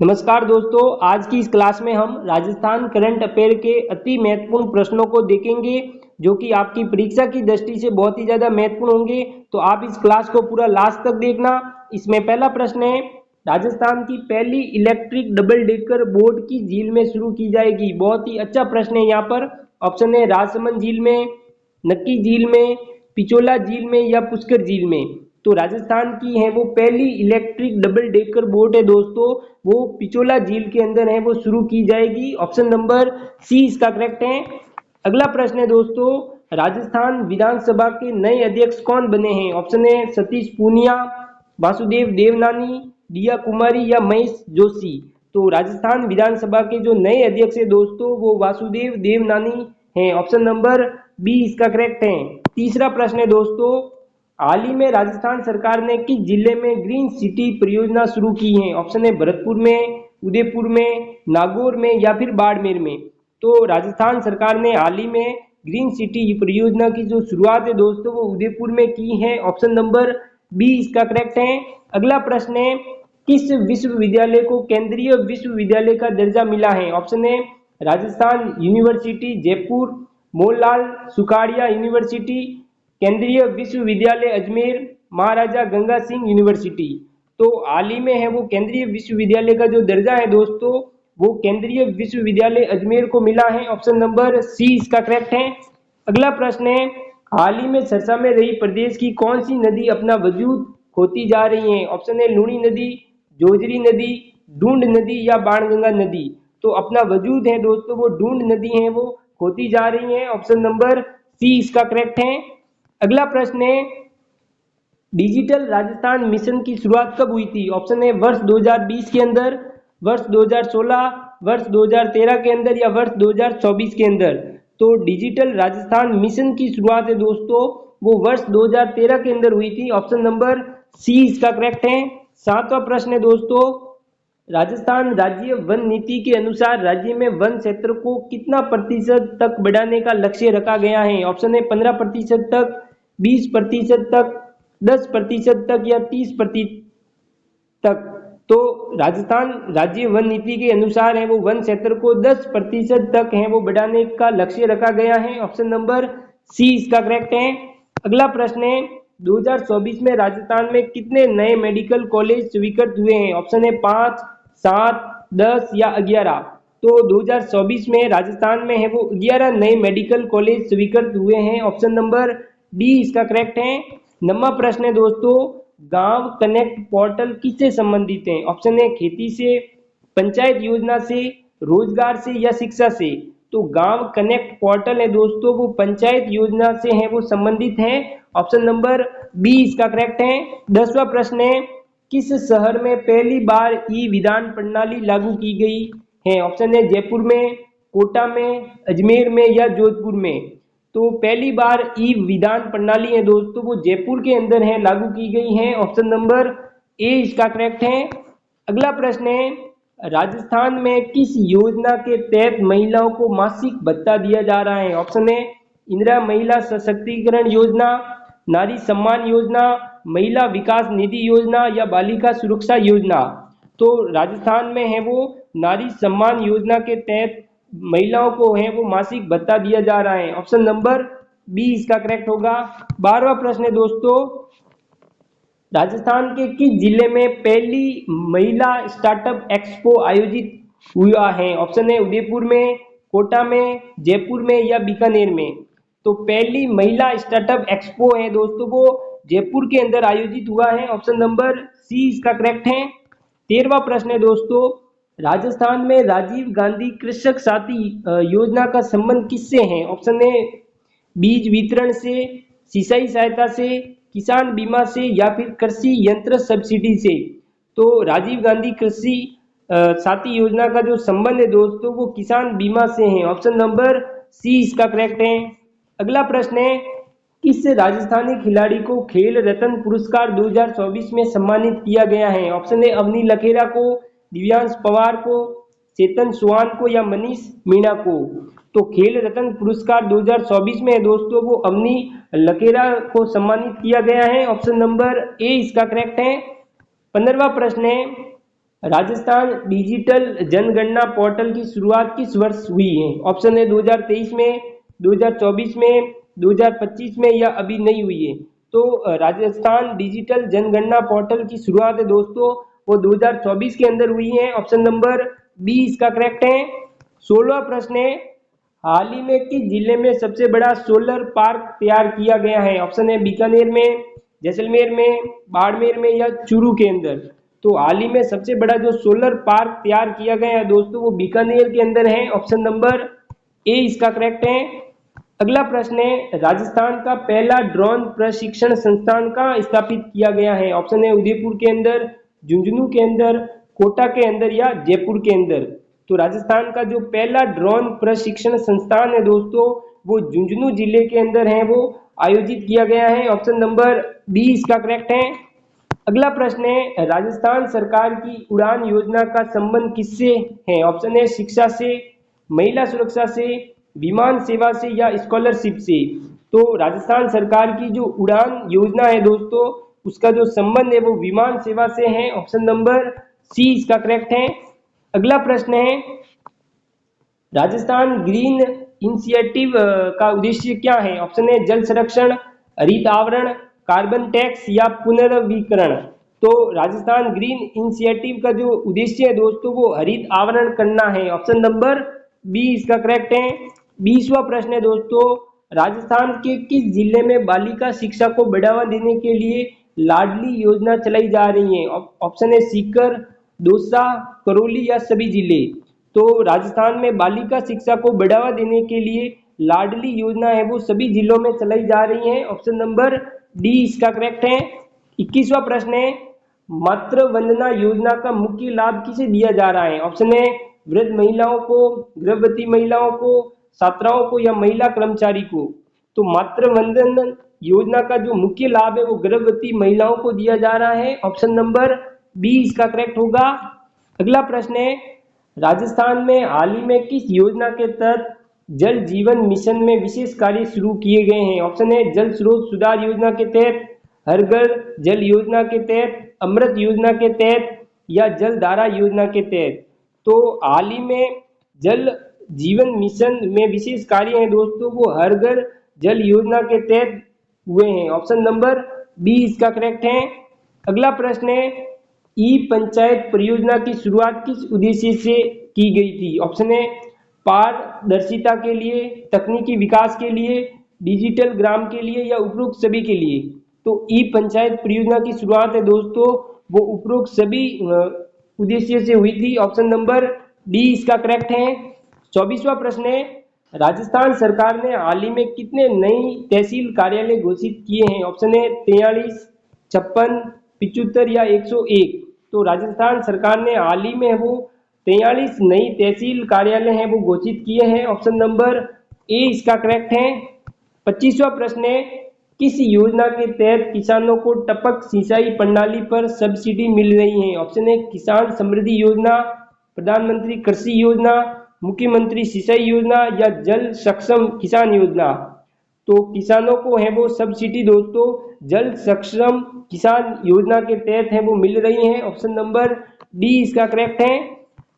नमस्कार दोस्तों, आज की इस क्लास में हम राजस्थान करंट अफेयर के अति महत्वपूर्ण प्रश्नों को देखेंगे जो कि आपकी परीक्षा की दृष्टि से बहुत ही ज्यादा महत्वपूर्ण होंगे। तो आप इस क्लास को पूरा लास्ट तक देखना। इसमें पहला प्रश्न है, राजस्थान की पहली इलेक्ट्रिक डबल डेकर बोट की झील में शुरू की जाएगी। बहुत ही अच्छा प्रश्न है। यहाँ पर ऑप्शन है राजसमंद झील में, नक्की झील में, पिचोला झील में या पुष्कर झील में। तो राजस्थान की है वो पहली इलेक्ट्रिक डबल डेकर बोट है दोस्तों, वो पिचोला झील के अंदर है, वो शुरू की जाएगी। ऑप्शन नंबर सी इसका करेक्ट है। अगला प्रश्न है दोस्तों, राजस्थान विधानसभा के नए अध्यक्ष कौन बने हैं। ऑप्शन है सतीश पूनिया, वासुदेव देवनानी, दिया कुमारी या महेश जोशी। तो राजस्थान विधानसभा के जो नए अध्यक्ष है दोस्तों, वो वासुदेव देवनानी हैं। ऑप्शन नंबर बी इसका करेक्ट है। तीसरा प्रश्न है दोस्तों, हाल ही में राजस्थान सरकार ने किस जिले में ग्रीन सिटी परियोजना शुरू की है। ऑप्शन है भरतपुर में, उदयपुर में, नागौर में या फिर बाड़मेर में। तो राजस्थान सरकार ने हाल ही में ग्रीन सिटी परियोजना की जो शुरुआत है दोस्तों, वो उदयपुर में की है। ऑप्शन नंबर बी इसका करेक्ट है। अगला प्रश्न है, किस विश्वविद्यालय को केंद्रीय विश्वविद्यालय का दर्जा मिला है। ऑप्शन है राजस्थान यूनिवर्सिटी जयपुर, मोहनलाल सुखाड़िया यूनिवर्सिटी, केंद्रीय विश्वविद्यालय अजमेर, महाराजा गंगा सिंह यूनिवर्सिटी। तो हाल ही में है वो केंद्रीय विश्वविद्यालय का जो दर्जा है दोस्तों, वो केंद्रीय विश्वविद्यालय अजमेर को मिला है। ऑप्शन नंबर सी इसका करेक्ट है। अगला प्रश्न है, हाल ही में चर्चा में रही प्रदेश की कौन सी नदी अपना वजूद खोती जा रही है। ऑप्शन है लूणी नदी, जोजरी नदी, डूंड नदी या बाणगंगा नदी। तो अपना वजूद है दोस्तों, वो डूंड नदी है, वो खोती जा रही है। ऑप्शन नंबर सी इसका करेक्ट है। अगला प्रश्न है, डिजिटल राजस्थान मिशन की शुरुआत कब हुई थी। ऑप्शन है वर्ष 2020 के अंदर, वर्ष 2016, वर्ष 2013 के अंदर या वर्ष 2024 के अंदर। तो डिजिटल राजस्थान मिशन की शुरुआत है दोस्तों, वो वर्ष 2013 के अंदर हुई थी। ऑप्शन नंबर सी इसका करेक्ट है। सातवां प्रश्न है दोस्तों, राजस्थान राज्य वन नीति के अनुसार राज्य में वन क्षेत्र को कितना प्रतिशत तक बढ़ाने का लक्ष्य रखा गया है। ऑप्शन है 15% तक, 20% तक, 10% तक या 30% तक। तो राजस्थान राज्य वन नीति के अनुसार है वो वन क्षेत्र को 10% तक है वो बढ़ाने का लक्ष्य रखा गया है। ऑप्शन नंबर सी इसका करेक्ट है। अगला प्रश्न है, 2024 में राजस्थान में कितने नए मेडिकल कॉलेज स्वीकृत हुए हैं। ऑप्शन है 5, 7, 10 या 11। तो 2024 में राजस्थान में है वो 11 नए मेडिकल कॉलेज स्वीकृत हुए हैं। ऑप्शन नंबर डी इसका करेक्ट है। नवा प्रश्न है दोस्तों, गांव कनेक्ट पोर्टल किससे संबंधित है। ऑप्शन है खेती से, पंचायत योजना से, रोजगार से या शिक्षा से। तो गांव कनेक्ट पोर्टल है दोस्तों, वो पंचायत योजना से है वो संबंधित है। ऑप्शन नंबर बी इसका करेक्ट है। 10वां प्रश्न है, किस शहर में पहली बार ई विधान प्रणाली लागू की गई है। ऑप्शन है जयपुर में, कोटा में, अजमेर में या जोधपुर में। तो पहली बार ई विधान प्रणाली है दोस्तों, वो जयपुर के अंदर है लागू की गई है। ऑप्शन नंबर ए इसका करेक्ट है। अगला प्रश्न है, राजस्थान में किस योजना के तहत महिलाओं को मासिक भत्ता दिया जा रहा है। ऑप्शन है इंदिरा महिला सशक्तिकरण योजना, नारी सम्मान योजना, महिला विकास निधि योजना या बालिका सुरक्षा योजना। तो राजस्थान में है वो नारी सम्मान योजना के तहत महिलाओं को है वो मासिक भत्ता दिया जा रहा है। ऑप्शन नंबर बी इसका करेक्ट होगा। 12वां प्रश्न है दोस्तों, राजस्थान के किस जिले में पहली महिला स्टार्टअप एक्सपो आयोजित हुआ है। ऑप्शन है उदयपुर में, कोटा में, जयपुर में या बीकानेर में। तो पहली महिला स्टार्टअप एक्सपो है दोस्तों, वो जयपुर के अंदर आयोजित हुआ है। ऑप्शन नंबर सी इसका करेक्ट है। 13वां प्रश्न है दोस्तों, राजस्थान में राजीव गांधी कृषक साथी योजना का संबंध किससे है। ऑप्शन है बीज वितरण से, सिंचाई सहायता से, किसान बीमा से या फिर कृषि यंत्र सब्सिडी से। तो राजीव गांधी कृषि साथी योजना का जो संबंध है दोस्तों, वो किसान बीमा से है। ऑप्शन नंबर सी इसका करेक्ट है। अगला प्रश्न है, किस राजस्थानी खिलाड़ी को खेल रत्न पुरस्कार 2024 में सम्मानित किया गया है। ऑप्शन है अवनी लखेरा को, दिव्यांश पवार को, चेतन चौहान को या मनीष मीणा को। तो खेल रत्न पुरस्कार 2024 में दोस्तों, वो अवनी लखेरा को सम्मानित किया गया है। ऑप्शन नंबर ए इसका करेक्ट है। 15वां प्रश्न है, राजस्थान डिजिटल जनगणना पोर्टल की शुरुआत किस वर्ष हुई है? ऑप्शन है 2023 में, 2024 में, 2025 में या अभी नहीं हुई है। तो राजस्थान डिजिटल जनगणना पोर्टल की शुरुआत है दोस्तों वो 2024 के अंदर हुई है। ऑप्शन नंबर बी इसका करेक्ट है। 16वां प्रश्न है, हाल ही में किस जिले में सबसे बड़ा सोलर पार्क तैयार किया गया है? ऑप्शन है बीकानेर में, जैसलमेर में, बाड़मेर में या चूरू के अंदर। तो हाल ही में सबसे बड़ा जो सोलर पार्क तैयार किया गया है दोस्तों वो बीकानेर के अंदर है। ऑप्शन नंबर ए इसका करेक्ट है। अगला प्रश्न है, राजस्थान का पहला ड्रोन प्रशिक्षण संस्थान कहाँ स्थापित किया गया है? ऑप्शन है उदयपुर के अंदर, झुंझुनू के अंदर, कोटा के अंदर या जयपुर के अंदर। तो राजस्थान का जो पहला ड्रोन प्रशिक्षण संस्थान है दोस्तों वो झुंझुनू जिले के अंदर है, वो आयोजित किया गया है। ऑप्शन नंबर बी इसका करेक्ट है। अगला प्रश्न है, राजस्थान सरकार की उड़ान योजना का संबंध किससे है? ऑप्शन है शिक्षा से, महिला सुरक्षा से, विमान सेवा से या स्कॉलरशिप से। तो राजस्थान सरकार की जो उड़ान योजना है दोस्तों उसका जो संबंध है वो विमान सेवा से है। ऑप्शन नंबर सी इसका करेक्ट है। अगला प्रश्न है, राजस्थान ग्रीन इनिशिएटिव का उद्देश्य क्या है? ऑप्शन है जल संरक्षण, हरित आवरण, कार्बन टैक्स या पुनर्नवीकरण। तो राजस्थान ग्रीन इनिशिएटिव का जो उद्देश्य है दोस्तों वो हरित आवरण करना है। ऑप्शन नंबर बी इसका करेक्ट है। 20वां प्रश्न है दोस्तों, राजस्थान के किस जिले में बालिका शिक्षा को बढ़ावा देने के लिए लाडली योजना चलाई जा रही है? ऑप्शन है सीकर, दौसा, करौली या सभी जिले। तो राजस्थान में बालिका शिक्षा को बढ़ावा देने के लिए लाडली योजना है वो सभी जिलों में चलाई जा रही है। ऑप्शन नंबर डी इसका करेक्ट है। 21वां प्रश्न है, मातृ वंदना योजना का मुख्य लाभ किसे दिया जा रहा है? ऑप्शन है वृद्ध महिलाओं को, गर्भवती महिलाओं को, छात्राओं को या महिला कर्मचारी को। तो मातृ वंदन योजना का जो मुख्य लाभ है वो गर्भवती महिलाओं को दिया जा रहा है। ऑप्शन नंबर बी इसका करेक्ट होगा। अगला प्रश्न है, राजस्थान में हाल ही में किस योजना के तहत जल जीवन मिशन में विशेष कार्य शुरू किए गए हैं? ऑप्शन है जल स्रोत सुधार योजना के तहत, हर घर जल योजना के तहत, अमृत योजना के तहत या जल धारा योजना के तहत। तो हाल ही में जल जीवन मिशन में विशेष कार्य है दोस्तों वो हर घर जल योजना के तहत हुए हैं। ऑप्शन नंबर बी इसका करेक्ट है। अगला प्रश्न है, ई पंचायत परियोजना की शुरुआत किस उद्देश्य से की गई थी? ऑप्शन है पारदर्शिता के लिए, तकनीकी विकास के लिए, डिजिटल ग्राम के लिए या उपरोक्त सभी के लिए। तो ई पंचायत परियोजना की शुरुआत है दोस्तों वो उपरोक्त सभी उद्देश्य से हुई थी। ऑप्शन नंबर डी इसका करेक्ट है। 24वां प्रश्न है, राजस्थान सरकार ने हाल ही में कितने नई तहसील कार्यालय घोषित किए हैं? ऑप्शन है 43, 56, 75 या 101। तो राजस्थान सरकार ने हाल ही में वो 43 नई तहसील कार्यालय हैं वो घोषित किए हैं। ऑप्शन नंबर ए इसका करेक्ट है। 25वां प्रश्न है, किस योजना के तहत किसानों को टपक सिंचाई प्रणाली पर सब्सिडी मिल रही है? ऑप्शन है किसान समृद्धि योजना, प्रधानमंत्री कृषि योजना, मुख्यमंत्री सिंचाई योजना या जल सक्षम किसान योजना। तो किसानों को है वो सब्सिडी दोस्तों जल सक्षम किसान योजना के तहत है वो मिल रही है। ऑप्शन नंबर डी इसका करेक्ट है।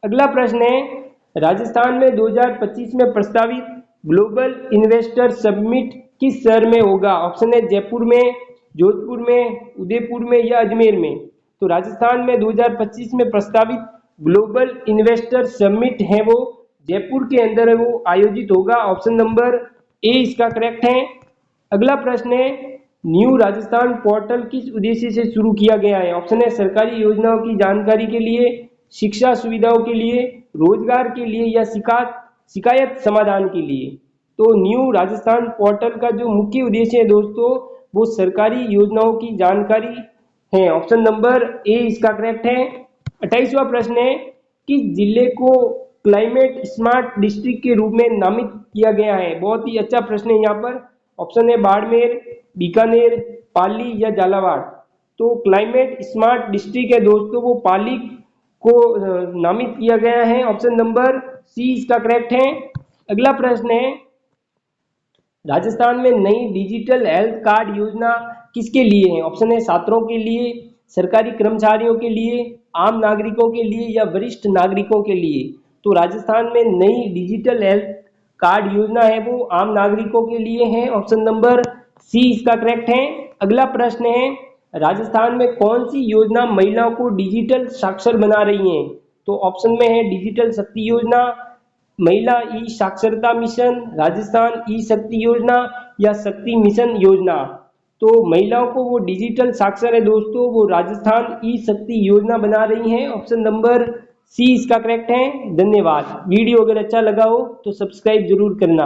अगला प्रश्न है, राजस्थान में 2025 में प्रस्तावित ग्लोबल इन्वेस्टर समिट किस शहर में होगा? ऑप्शन है जयपुर में, जोधपुर में, उदयपुर में या अजमेर में। तो राजस्थान में 2025 में प्रस्तावित ग्लोबल इन्वेस्टर समिट है वो जयपुर के अंदर है वो आयोजित होगा। ऑप्शन नंबर ए इसका करेक्ट है। अगला प्रश्न है, न्यू राजस्थान पोर्टल किस उद्देश्य से शुरू किया गया है? ऑप्शन है सरकारी योजनाओं की जानकारी के लिए, शिक्षा सुविधाओं के लिए, रोजगार के लिए या शिकायत समाधान के लिए। तो न्यू राजस्थान पोर्टल का जो मुख्य उद्देश्य है दोस्तों वो सरकारी योजनाओं की जानकारी है। ऑप्शन नंबर ए इसका करेक्ट है। 28वां प्रश्न है, किस जिले को क्लाइमेट स्मार्ट डिस्ट्रिक्ट के रूप में नामित किया गया है? बहुत ही अच्छा प्रश्न है यहाँ पर। ऑप्शन है बाड़मेर, बीकानेर, पाली या झालावाड़। तो क्लाइमेट स्मार्ट डिस्ट्रिक्ट है दोस्तों वो पाली को नामित किया गया है। ऑप्शन नंबर सी इसका करेक्ट है। अगला प्रश्न है, राजस्थान में नई डिजिटल हेल्थ कार्ड योजना किसके लिए है? ऑप्शन है छात्रों के लिए, सरकारी कर्मचारियों के लिए, आम नागरिकों के लिए या वरिष्ठ नागरिकों के लिए? तो राजस्थान में नई डिजिटल हेल्थ कार्ड योजना है वो आम नागरिकों के लिए है, ऑप्शन नंबर सी इसका करेक्ट है। अगला प्रश्न है, राजस्थान में कौन सी योजना महिलाओं को डिजिटल साक्षर बना रही है? तो ऑप्शन में है डिजिटल शक्ति योजना, महिला ई साक्षरता मिशन, राजस्थान ई शक्ति योजना या शक्ति मिशन योजना। तो महिलाओं को वो डिजिटल साक्षर है दोस्तों, वो राजस्थान ई शक्ति योजना बना रही है, ऑप्शन नंबर सी इसका करेक्ट है। धन्यवाद। वीडियो अगर अच्छा लगा हो तो सब्सक्राइब जरूर करना।